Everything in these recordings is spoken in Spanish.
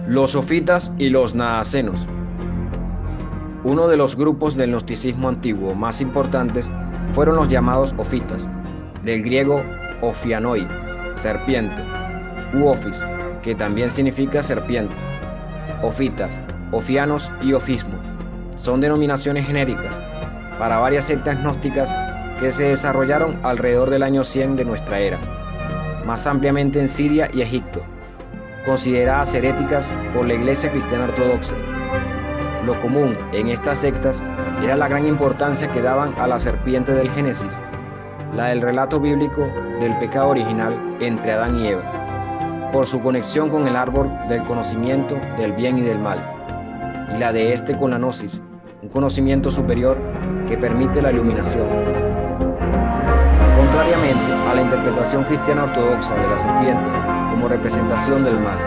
Los sofitas y los naacenos. Uno de los grupos del gnosticismo antiguo más importantes fueron los llamados ofitas, del griego ophianoi, serpiente, u ophis, que también significa serpiente. Ofitas, ofianos y ofismo son denominaciones genéricas para varias sectas gnósticas que se desarrollaron alrededor del año 100 de nuestra era, más ampliamente en Siria y Egipto, consideradas heréticas por la Iglesia Cristiana Ortodoxa. Lo común en estas sectas era la gran importancia que daban a la serpiente del Génesis, la del relato bíblico del pecado original entre Adán y Eva, por su conexión con el árbol del conocimiento del bien y del mal, y la de este con la gnosis, un conocimiento superior que permite la iluminación. Contrariamente a la interpretación cristiana ortodoxa de la serpiente como representación del mal,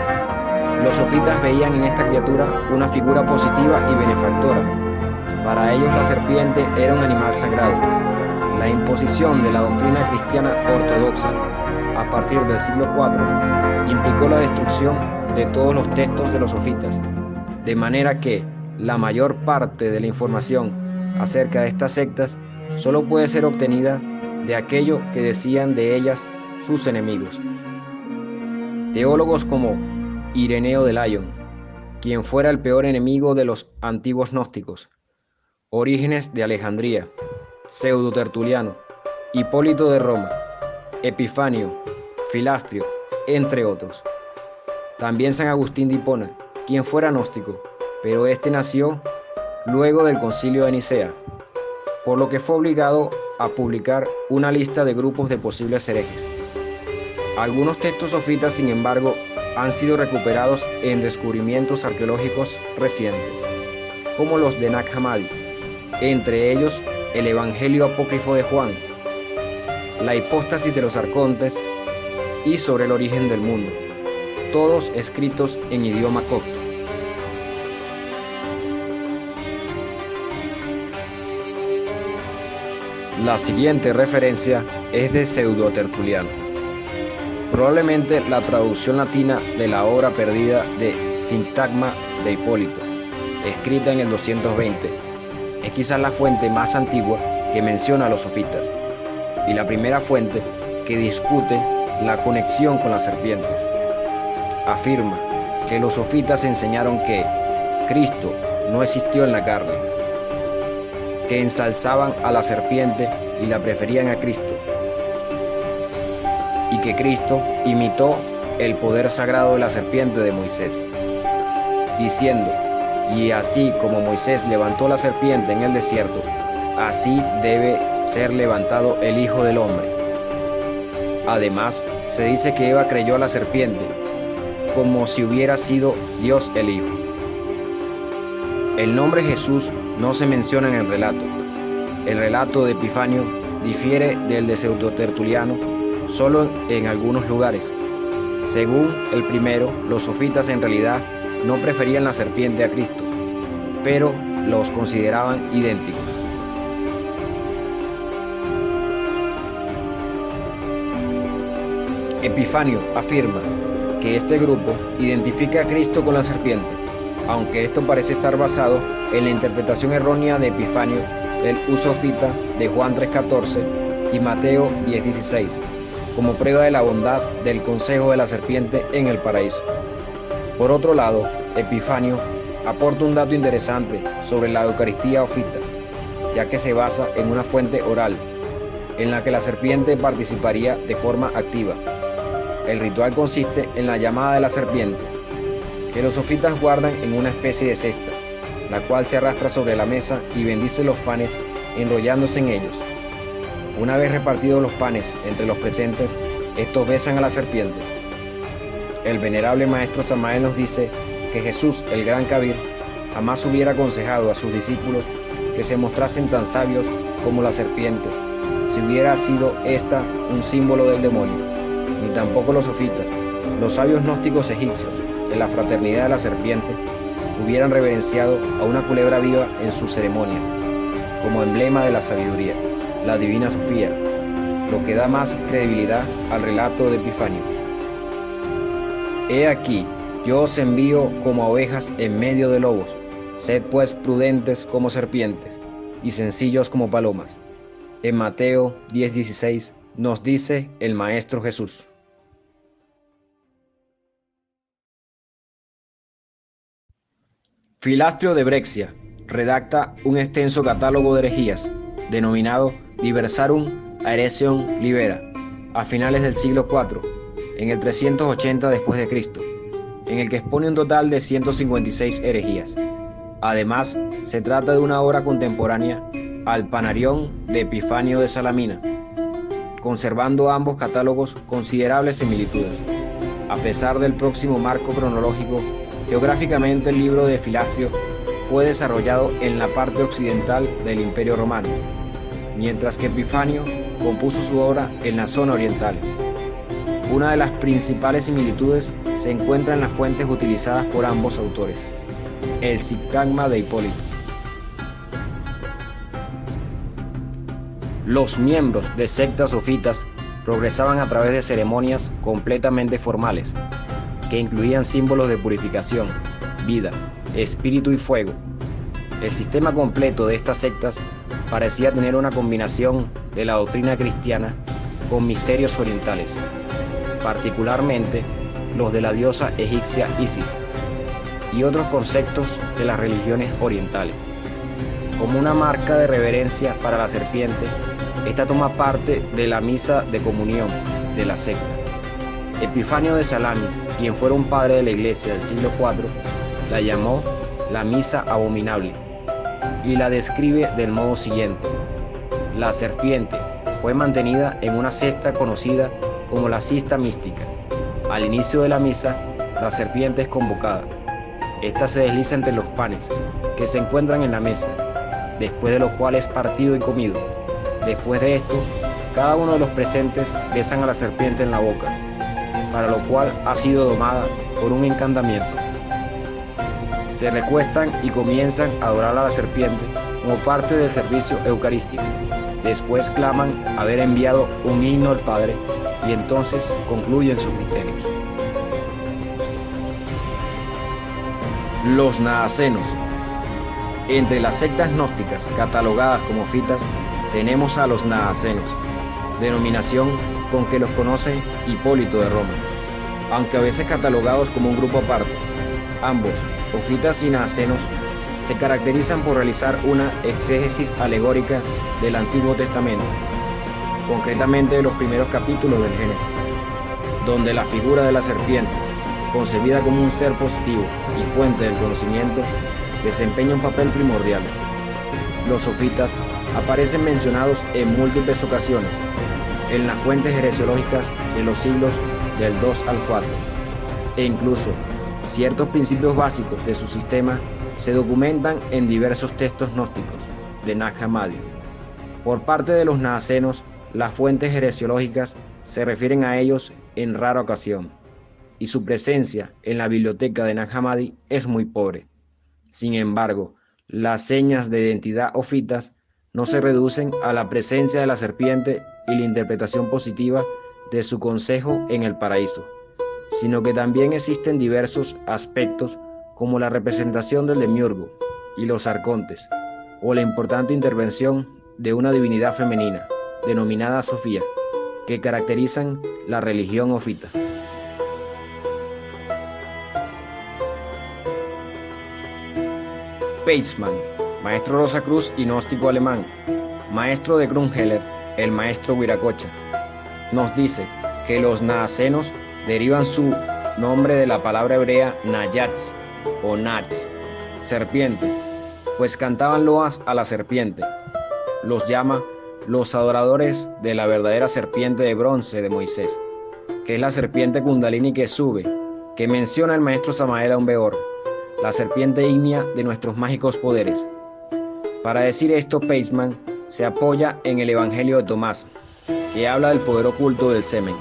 los sofitas veían en esta criatura una figura positiva y benefactora. Para ellos la serpiente era un animal sagrado. La imposición de la doctrina cristiana ortodoxa a partir del siglo IV implicó la destrucción de todos los textos de los sofitas, de manera que la mayor parte de la información acerca de estas sectas solo puede ser obtenida de aquello que decían de ellas sus enemigos. Teólogos como Ireneo de Lyon, quien fuera el peor enemigo de los antiguos gnósticos, Orígenes de Alejandría, Pseudo Tertuliano, Hipólito de Roma, Epifanio, Filastrio, entre otros. También San Agustín de Hipona, quien fuera gnóstico, pero este nació luego del Concilio de Nicea, por lo que fue obligado a publicar una lista de grupos de posibles herejes. Algunos textos sofitas, sin embargo, han sido recuperados en descubrimientos arqueológicos recientes, como los de Nag Hammadi, entre ellos el Evangelio apócrifo de Juan, la hipóstasis de los arcontes y sobre el origen del mundo, todos escritos en idioma copto. La siguiente referencia es de Pseudo Tertuliano, probablemente la traducción latina de la obra perdida de Sintagma de Hipólito, escrita en el 220. Es quizás la fuente más antigua que menciona a los sofitas y la primera fuente que discute la conexión con las serpientes. Afirma que los sofitas enseñaron que Cristo no existió en la carne, que ensalzaban a la serpiente y la preferían a Cristo, y que Cristo imitó el poder sagrado de la serpiente de Moisés, diciendo: y así como Moisés levantó la serpiente en el desierto, así debe ser levantado el Hijo del Hombre. Además, se dice que Eva creyó a la serpiente, como si hubiera sido Dios el Hijo. El nombre Jesús no se menciona en el relato. El relato de Epifanio difiere del de Pseudo Tertuliano solo en algunos lugares. Según el primero, los sofitas en realidad no preferían la serpiente a Cristo, pero los consideraban idénticos. Epifanio afirma que este grupo identifica a Cristo con la serpiente, aunque esto parece estar basado en la interpretación errónea de Epifanio del uso sofita de Juan 3:14 y Mateo 10:16, como prueba de la bondad del consejo de la serpiente en el paraíso. Por otro lado, Epifanio aporta un dato interesante sobre la Eucaristía ofita, ya que se basa en una fuente oral, en la que la serpiente participaría de forma activa. El ritual consiste en la llamada de la serpiente, que los sofitas guardan en una especie de cesta, la cual se arrastra sobre la mesa y bendice los panes enrollándose en ellos. Una vez repartidos los panes entre los presentes, estos besan a la serpiente. El venerable maestro Samael nos dice que Jesús, el gran Kabir, jamás hubiera aconsejado a sus discípulos que se mostrasen tan sabios como la serpiente, si hubiera sido esta un símbolo del demonio, ni tampoco los sofitas, los sabios gnósticos egipcios, de la fraternidad de la serpiente, hubieran reverenciado a una culebra viva en sus ceremonias, como emblema de la sabiduría, la divina Sofía, lo que da más credibilidad al relato de Epifanio. He aquí Yo os envío como a ovejas en medio de lobos. Sed pues prudentes como serpientes y sencillos como palomas. En Mateo 10:16 nos dice el Maestro Jesús. Filastrio de Brexia redacta un extenso catálogo de herejías, denominado Diversarum Haeresium Libera, a finales del siglo IV, en el 380 después de Cristo, en el que expone un total de 156 herejías. Además, se trata de una obra contemporánea al Panarión de Epifanio de Salamina, conservando ambos catálogos considerables similitudes. A pesar del próximo marco cronológico, geográficamente el libro de Filastrio fue desarrollado en la parte occidental del Imperio Romano, mientras que Epifanio compuso su obra en la zona oriental. Una de las principales similitudes se encuentra en las fuentes utilizadas por ambos autores, el Sintagma de Hipólito. Los miembros de sectas sofitas progresaban a través de ceremonias completamente formales, que incluían símbolos de purificación, vida, espíritu y fuego. El sistema completo de estas sectas parecía tener una combinación de la doctrina cristiana con misterios orientales, particularmente los de la diosa egipcia Isis y otros conceptos de las religiones orientales. Como una marca de reverencia para la serpiente, esta toma parte de la misa de comunión de la secta. Epifanio de Salamis, quien fuera un padre de la iglesia del siglo IV, la llamó la misa abominable y la describe del modo siguiente: la serpiente fue mantenida en una cesta conocida como la cista mística. Al inicio de la misa, la serpiente es convocada. Esta se desliza entre los panes que se encuentran en la mesa, después de lo cual es partido y comido. Después de esto, cada uno de los presentes besan a la serpiente en la boca, para lo cual ha sido domada por un encantamiento. Se recuestan y comienzan a adorar a la serpiente como parte del servicio eucarístico. Después claman haber enviado un himno al Padre y entonces concluyen sus misterios. Los naacenos. Entre las sectas gnósticas catalogadas como fitas tenemos a los naacenos, denominación con que los conoce Hipólito de Roma, aunque a veces catalogados como un grupo aparte. Ambos, ofitas y naacenos, se caracterizan por realizar una exégesis alegórica del Antiguo Testamento, concretamente de los primeros capítulos del Génesis, donde la figura de la serpiente, concebida como un ser positivo y fuente del conocimiento, desempeña un papel primordial. Los sofitas aparecen mencionados en múltiples ocasiones en las fuentes heresiológicas de los siglos del II al IV, e incluso ciertos principios básicos de su sistema se documentan en diversos textos gnósticos de Nag Hammadi. Por parte de los naacenos, las fuentes heresiológicas se refieren a ellos en rara ocasión, y su presencia en la biblioteca de Nag Hammadi es muy pobre. Sin embargo, las señas de identidad ofitas no se reducen a la presencia de la serpiente y la interpretación positiva de su consejo en el paraíso, sino que también existen diversos aspectos como la representación del demiurgo y los arcontes, o la importante intervención de una divinidad femenina, denominada Sofía, que caracterizan la religión ofita. Paceman, maestro Rosacruz y gnóstico alemán, maestro de Grünheller, el maestro Viracocha, nos dice que los naacenos derivan su nombre de la palabra hebrea Nayatz o Nats, serpiente, pues cantaban loas a la serpiente. Los llama los adoradores de la verdadera serpiente de bronce de Moisés, que es la serpiente Kundalini que sube, que menciona el maestro Samael Aun Weor, la serpiente ígnea de nuestros mágicos poderes. Para decir esto, Paceman se apoya en el Evangelio de Tomás, que habla del poder oculto del semen,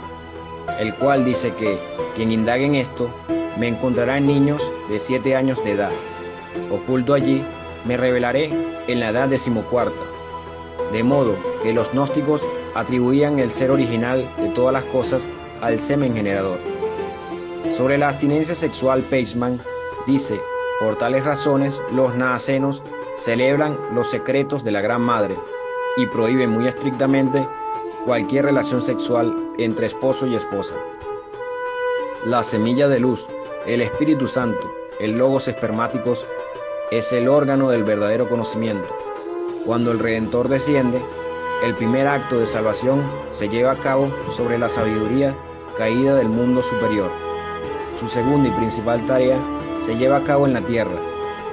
el cual dice que quien indague en esto me encontrará en niños de 7 años de edad. Oculto allí me revelaré en la edad 14ª. De modo que los gnósticos atribuían el ser original de todas las cosas al semen generador. Sobre la abstinencia sexual, Peichmann dice: por tales razones, los naacenos celebran los secretos de la Gran Madre y prohíben muy estrictamente cualquier relación sexual entre esposo y esposa. La semilla de luz, el Espíritu Santo, el Logos espermáticos, es el órgano del verdadero conocimiento. Cuando el Redentor desciende, el primer acto de salvación se lleva a cabo sobre la sabiduría caída del mundo superior. Su segunda y principal tarea se lleva a cabo en la tierra,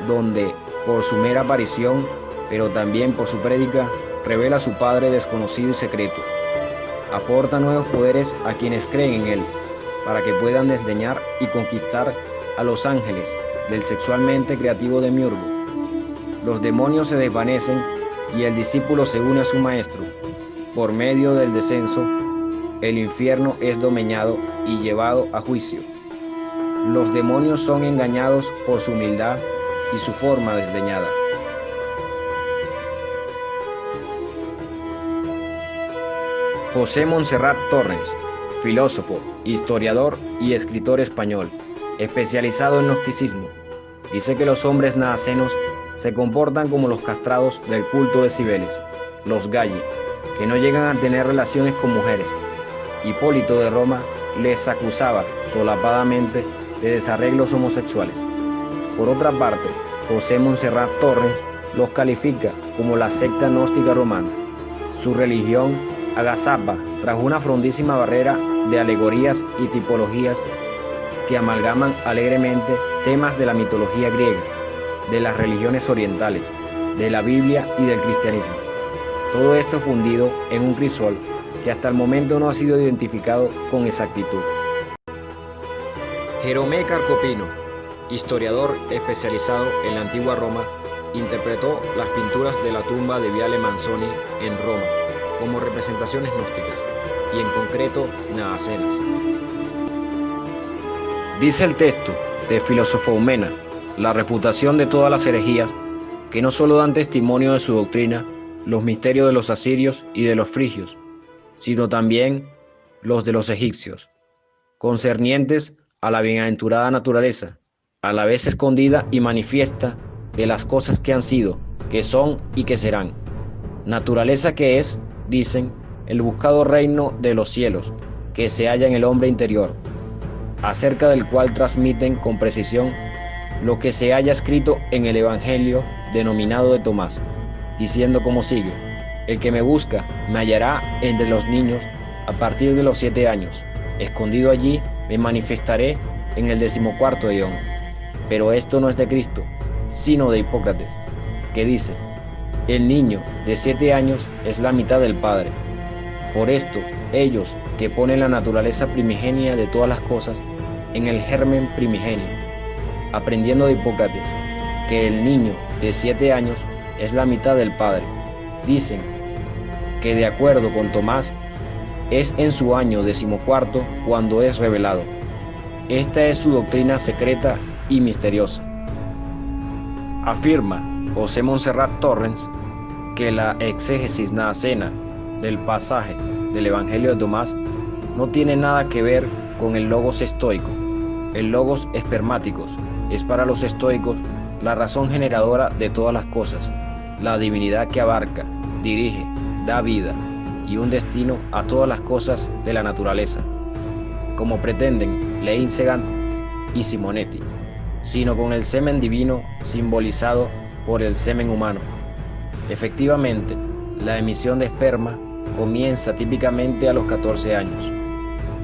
donde, por su mera aparición, pero también por su prédica, revela a su Padre desconocido y secreto. Aporta nuevos poderes a quienes creen en Él, para que puedan desdeñar y conquistar a los ángeles del sexualmente creativo demiurgo. Los demonios se desvanecen y el discípulo se une a su maestro. Por medio del descenso, el infierno es domeñado y llevado a juicio. Los demonios son engañados por su humildad y su forma desdeñada. José Montserrat Torrens, filósofo, historiador y escritor español, especializado en gnosticismo, dice que los hombres naacenos se comportan como los castrados del culto de Cibeles, los galli, que no llegan a tener relaciones con mujeres. Hipólito de Roma les acusaba solapadamente de desarreglos homosexuales. Por otra parte, José Montserrat Torrens los califica como la secta gnóstica romana. Su religión agazapa tras una frondísima barrera de alegorías y tipologías que amalgaman alegremente temas de la mitología griega, de las religiones orientales, de la Biblia y del cristianismo. Todo esto fundido en un crisol que hasta el momento no ha sido identificado con exactitud. Jeromé Carcopino, historiador especializado en la antigua Roma, interpretó las pinturas de la tumba de Viale Manzoni en Roma como representaciones gnósticas y en concreto naacenas. Dice el texto de Filosofoumena, la refutación de todas las herejías, que no solo dan testimonio de su doctrina, los misterios de los asirios y de los frigios, sino también los de los egipcios, concernientes a la bienaventurada naturaleza, a la vez escondida y manifiesta de las cosas que han sido, que son y que serán. Naturaleza que es, dicen, el buscado reino de los cielos, que se halla en el hombre interior, acerca del cual transmiten con precisión lo que se haya escrito en el Evangelio denominado de Tomás, diciendo como sigue: el que me busca me hallará entre los niños a partir de los 7 años, escondido allí me manifestaré en el 14º eón. Pero esto no es de Cristo, sino de Hipócrates, que dice: el niño de 7 años es la mitad del Padre. Por esto, ellos que ponen la naturaleza primigenia de todas las cosas en el germen primigenio, aprendiendo de Hipócrates que el niño de 7 años es la mitad del Padre, dicen que de acuerdo con Tomás, es en su año 14º cuando es revelado. Esta es su doctrina secreta y misteriosa. Afirma José Montserrat Torrens que la exégesis naacena del pasaje del Evangelio de Tomás no tiene nada que ver con el logos estoico. El logos espermáticos es para los estoicos la razón generadora de todas las cosas, la divinidad que abarca, dirige, da vida y un destino a todas las cosas de la naturaleza, como pretenden Leinsegan y Simonetti, sino con el semen divino simbolizado por el semen humano. Efectivamente, la emisión de esperma comienza típicamente a los 14 años,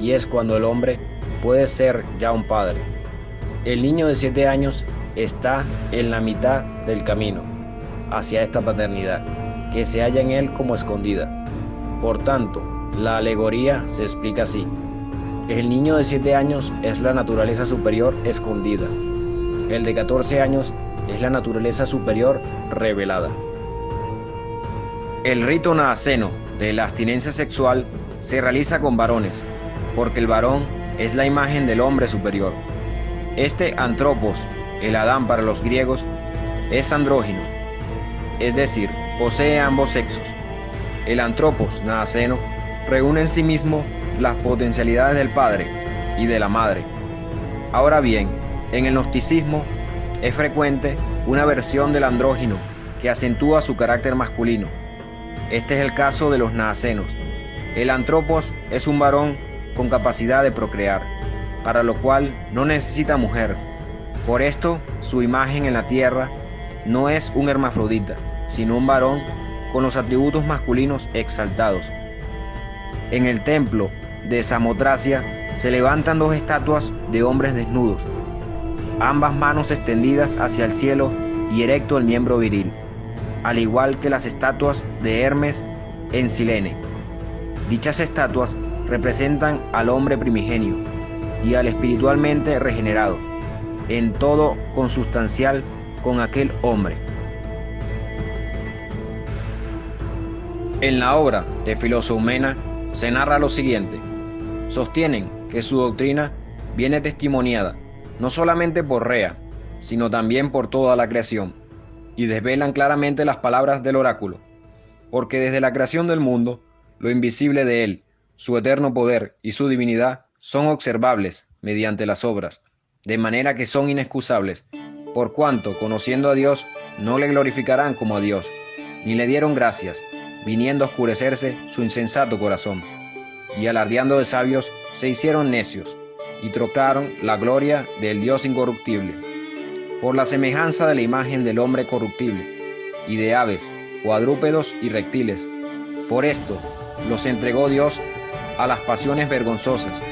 y es cuando el hombre puede ser ya un padre. El niño de 7 años está en la mitad del camino hacia esta paternidad, que se halla en él como escondida. Por tanto, la alegoría se explica así: el niño de 7 años es la naturaleza superior escondida, el de 14 años es la naturaleza superior revelada. El rito naaceno de la abstinencia sexual se realiza con varones, porque el varón es la imagen del hombre superior. Este antropos, el Adán para los griegos, es andrógino, es decir, posee ambos sexos. El antropos naaceno reúne en sí mismo las potencialidades del padre y de la madre. Ahora bien, en el gnosticismo es frecuente una versión del andrógino que acentúa su carácter masculino. Este es el caso de los naacenos. El antropos es un varón con capacidad de procrear, para lo cual no necesita mujer. Por esto, su imagen en la tierra no es un hermafrodita, sino un varón con los atributos masculinos exaltados. En el templo de Samotracia se levantan dos estatuas de hombres desnudos, ambas manos extendidas hacia el cielo y erecto el miembro viril, al igual que las estatuas de Hermes en Cilene. Dichas estatuas representan al hombre primigenio y al espiritualmente regenerado, en todo consustancial con aquel hombre. En la obra de Filosoumena se narra lo siguiente. Sostienen que su doctrina viene testimoniada no solamente por Rea, sino también por toda la creación, y desvelan claramente las palabras del oráculo, porque desde la creación del mundo, lo invisible de él, su eterno poder y su divinidad son observables mediante las obras, de manera que son inexcusables, por cuanto, conociendo a Dios, no le glorificarán como a Dios, ni le dieron gracias, viniendo a oscurecerse su insensato corazón, y alardeando de sabios, se hicieron necios, y trocaron la gloria del Dios incorruptible, por la semejanza de la imagen del hombre corruptible, y de aves, cuadrúpedos y reptiles. Por esto los entregó Dios a las pasiones vergonzosas,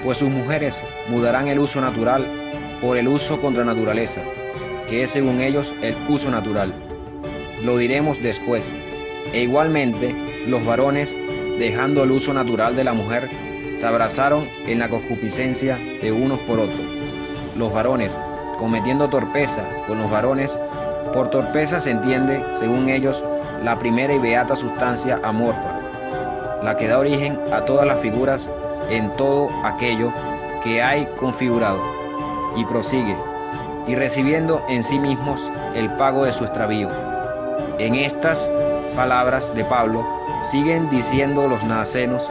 pues sus mujeres mudarán el uso natural por el uso contra naturaleza, que es según ellos el uso natural. Lo diremos después. E igualmente los varones, dejando el uso natural de la mujer, se abrazaron en la concupiscencia de unos por otros. Los varones, cometiendo torpeza con los varones, por torpeza se entiende, según ellos, la primera y beata sustancia amorfa, la que da origen a todas las figuras en todo aquello que hay configurado, y prosigue, y recibiendo en sí mismos el pago de su extravío. En estas palabras de Pablo siguen diciendo los naacenos,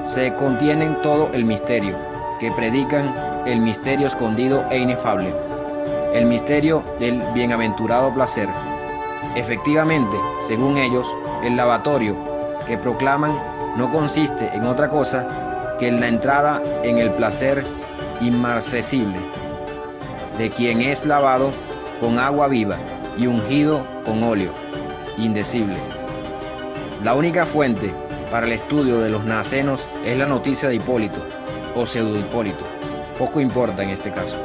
se contienen todo el misterio, que predican el misterio escondido e inefable, el misterio del bienaventurado placer. Efectivamente, según ellos, el lavatorio que proclaman no consiste en otra cosa que en la entrada en el placer inmarcesible, de quien es lavado con agua viva y ungido con óleo indecible. La única fuente para el estudio de los naacenos es la noticia de Hipólito o pseudo Hipólito, poco importa en este caso.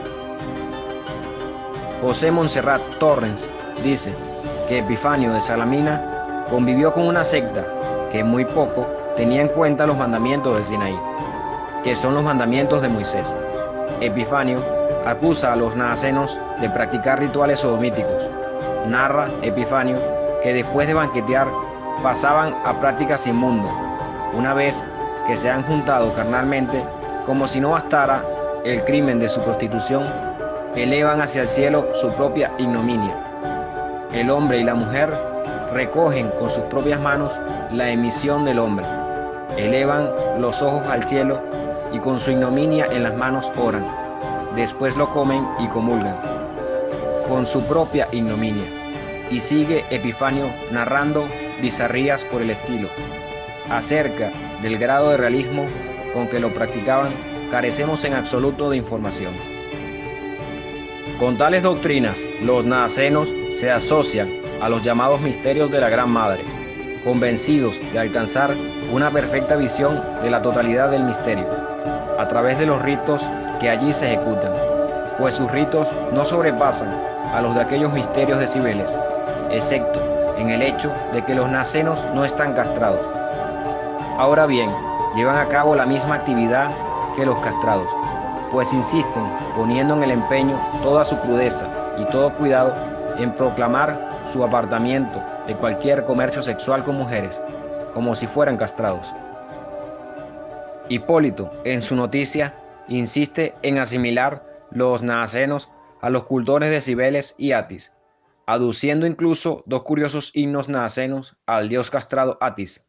José Montserrat Torrens dice que Epifanio de Salamina convivió con una secta que muy poco tenía en cuenta los mandamientos del Sinaí, que son los mandamientos de Moisés. Epifanio acusa a los naacenos de practicar rituales sodomíticos. Narra Epifanio que después de banquetear pasaban a prácticas inmundas, una vez que se han juntado carnalmente, como si no bastara el crimen de su prostitución, elevan hacia el cielo su propia ignominia. El hombre y la mujer recogen con sus propias manos la emisión del hombre, elevan los ojos al cielo y con su ignominia en las manos oran, después lo comen y comulgan, con su propia ignominia. Y sigue Epifanio narrando bizarrías por el estilo. Acerca del grado de realismo con que lo practicaban, carecemos en absoluto de información. Con tales doctrinas, los naacenos se asocian a los llamados misterios de la Gran Madre, convencidos de alcanzar una perfecta visión de la totalidad del misterio, a través de los ritos que allí se ejecutan, pues sus ritos no sobrepasan a los de aquellos misterios de Cibeles, excepto en el hecho de que los naacenos no están castrados. Ahora bien, llevan a cabo la misma actividad que los castrados, pues insisten, poniendo en el empeño toda su crudeza y todo cuidado en proclamar su apartamiento de cualquier comercio sexual con mujeres, como si fueran castrados. Hipólito, en su noticia, insiste en asimilar los naacenos a los cultores de Cibeles y Atis, aduciendo incluso dos curiosos himnos naacenos al dios castrado Atis.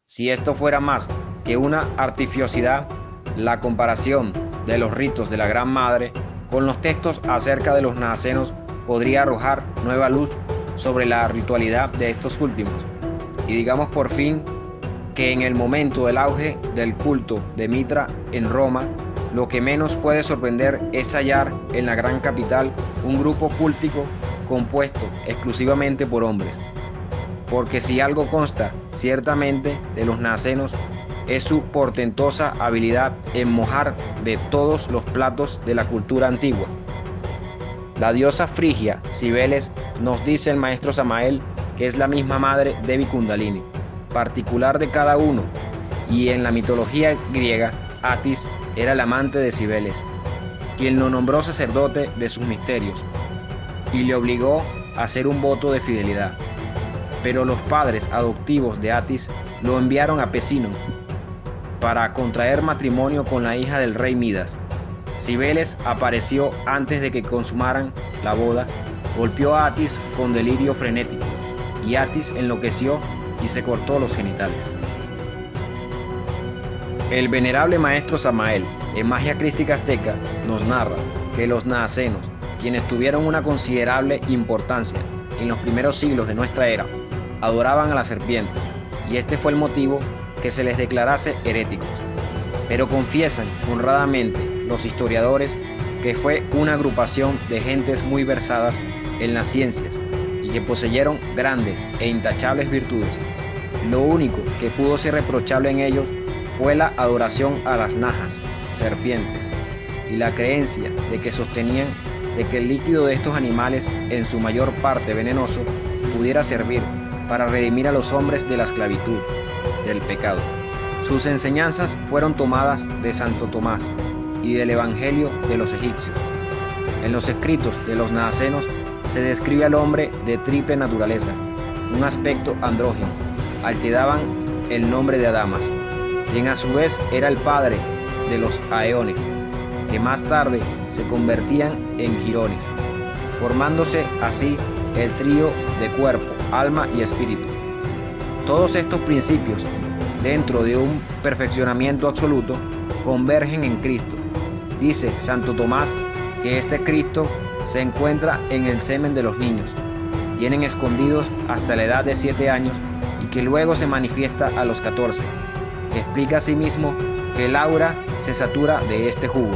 Si esto fuera más que una artificiosidad, la comparación de los ritos de la Gran Madre, con los textos acerca de los nazarenos podría arrojar nueva luz sobre la ritualidad de estos últimos. Y digamos por fin que en el momento del auge del culto de Mitra en Roma, lo que menos puede sorprender es hallar en la gran capital un grupo cultico compuesto exclusivamente por hombres. Porque si algo consta ciertamente de los nazarenos es su portentosa habilidad en mojar de todos los platos de la cultura antigua. La diosa frigia Cibeles, nos dice el maestro Samael, que es la misma madre de Kundalini, particular de cada uno, y en la mitología griega, Atis era el amante de Cibeles, quien lo nombró sacerdote de sus misterios, y le obligó a hacer un voto de fidelidad. Pero los padres adoptivos de Atis lo enviaron a Pesino para contraer matrimonio con la hija del rey Midas. Cibeles apareció antes de que consumaran la boda, golpeó a Atis con delirio frenético, y Atis enloqueció y se cortó los genitales. El venerable maestro Samael, en Magia Crística Azteca, nos narra que los nazarenos, quienes tuvieron una considerable importancia en los primeros siglos de nuestra era, adoraban a la serpiente, y este fue el motivo que se les declarase heréticos. Pero confiesan honradamente los historiadores que fue una agrupación de gentes muy versadas en las ciencias y que poseyeron grandes e intachables virtudes. Lo único que pudo ser reprochable en ellos fue la adoración a las najas, serpientes, y la creencia de que sostenían de que el líquido de estos animales, en su mayor parte venenoso, pudiera servir para redimir a los hombres de la esclavitud, del pecado. Sus enseñanzas fueron tomadas de Santo Tomás y del Evangelio de los egipcios. En los escritos de los nazarenos se describe al hombre de triple naturaleza, un aspecto andrógino, al que daban el nombre de Adamas, quien a su vez era el padre de los Aeones, que más tarde se convertían en Girones, formándose así el trío de cuerpo, alma y espíritu. Todos estos principios, dentro de un perfeccionamiento absoluto, convergen en Cristo. Dice Santo Tomás que este Cristo se encuentra en el semen de los niños, tienen escondidos hasta la edad de 7 años y que luego se manifiesta a los 14. Explica asimismo que el aura se satura de este jugo.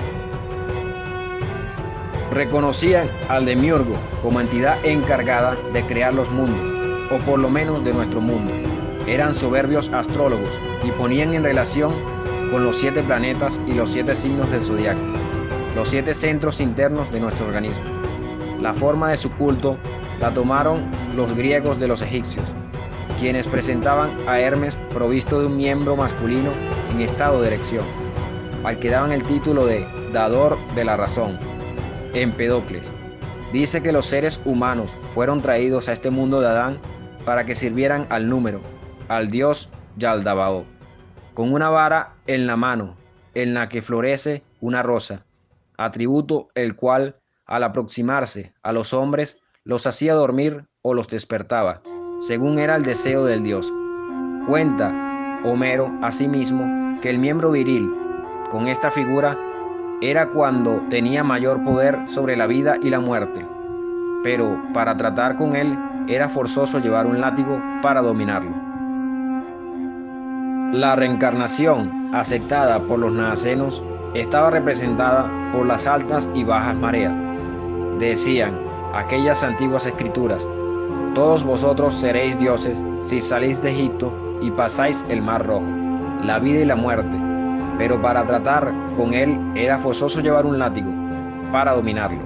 Reconocían al demiurgo como entidad encargada de crear los mundos, o por lo menos de nuestro mundo. Eran soberbios astrólogos y ponían en relación con los 7 planetas y los 7 signos del zodiaco, los 7 centros internos de nuestro organismo. La forma de su culto la tomaron los griegos de los egipcios, quienes presentaban a Hermes provisto de un miembro masculino en estado de erección, al que daban el título de dador de la razón. Empedocles dice que los seres humanos fueron traídos a este mundo de Adán para que sirvieran al número, al dios Yaldabaoth, con una vara en la mano, en la que florece una rosa, atributo el cual, al aproximarse a los hombres, los hacía dormir o los despertaba, según era el deseo del dios. Cuenta Homero asimismo que el miembro viril, con esta figura, era cuando tenía mayor poder sobre la vida y la muerte, pero para tratar con él era forzoso llevar un látigo para dominarlo. La reencarnación, aceptada por los nazarenos, estaba representada por las altas y bajas mareas. Decían aquellas antiguas escrituras: todos vosotros seréis dioses si salís de Egipto y pasáis el mar rojo, la vida y la muerte. Pero para tratar con él era forzoso llevar un látigo para dominarlo.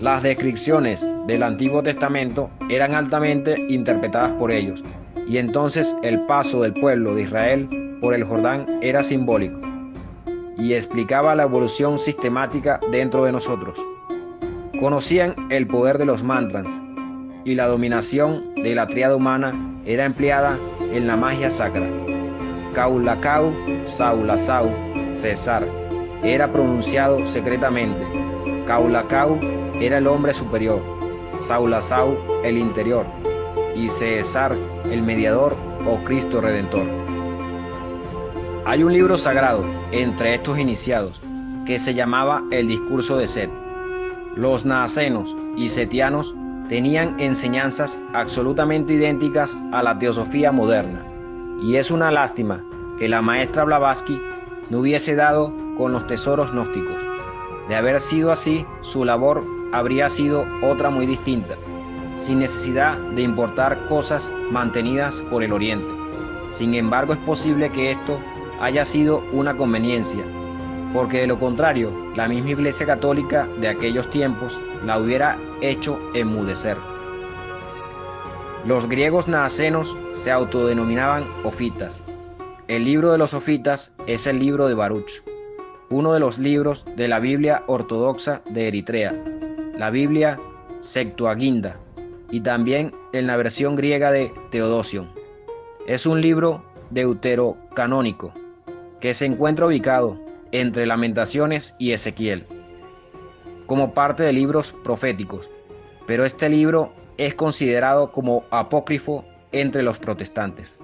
Las descripciones del Antiguo Testamento eran altamente interpretadas por ellos, y entonces el paso del pueblo de Israel por el Jordán era simbólico y explicaba la evolución sistemática dentro de nosotros. Conocían el poder de los mantras, y la dominación de la tríada humana era empleada en la magia sacra. Kaulakau, Saulasau, César, era pronunciado secretamente. Kaulakau era el hombre superior, Saulasau el interior, y César el mediador o Cristo Redentor. Hay un libro sagrado entre estos iniciados, que se llamaba el discurso de Set. Los naacenos y setianos tenían enseñanzas absolutamente idénticas a la teosofía moderna, y es una lástima que la maestra Blavatsky no hubiese dado con los tesoros gnósticos. De haber sido así, su labor habría sido otra muy distinta, sin necesidad de importar cosas mantenidas por el Oriente. Sin embargo, es posible que esto haya sido una conveniencia, porque de lo contrario, la misma Iglesia Católica de aquellos tiempos la hubiera hecho enmudecer. Los griegos naacenos se autodenominaban ofitas. El libro de los sofitas es el libro de Baruch, uno de los libros de la Biblia ortodoxa de Eritrea, la Biblia Septuaginta, y también en la versión griega de Teodosion. Es un libro deuterocanónico que se encuentra ubicado entre Lamentaciones y Ezequiel, como parte de libros proféticos, pero este libro es considerado como apócrifo entre los protestantes.